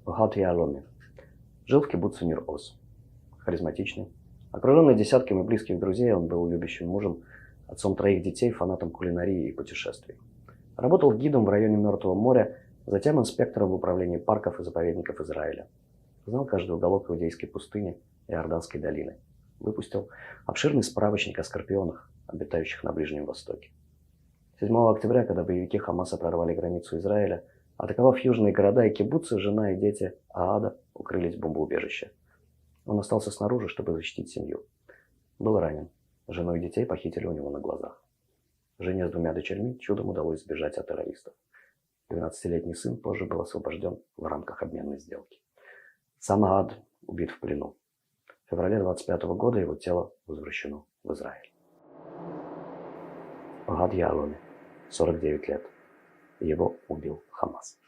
Гад Яаломи жил в кибуце Нир-Оз. Харизматичный. Окруженный десятками близких друзей, он был любящим мужем, отцом троих детей, фанатом кулинарии и путешествий. Работал гидом в районе Мертвого моря, затем инспектором в управлении парков и заповедников Израиля. Знал каждый уголок Иудейской пустыни и Иорданской долины. Выпустил обширный справочник о скорпионах, обитающих на Ближнем Востоке. 7 октября, когда боевики Хамаса прорвали границу Израиля, атаковав южные города и кибуцы, жена и дети Аада укрылись в бомбоубежище. Он остался снаружи, чтобы защитить семью. Был ранен. Жену и детей похитили у него на глазах. Жене с 2 дочерьми чудом удалось сбежать от террористов. 12-летний сын позже был освобожден в рамках обменной сделки. Сам Аад убит в плену. В феврале 25 года его тело возвращено в Израиль. Гад Яаломи, 49 лет. Его убил Хамас.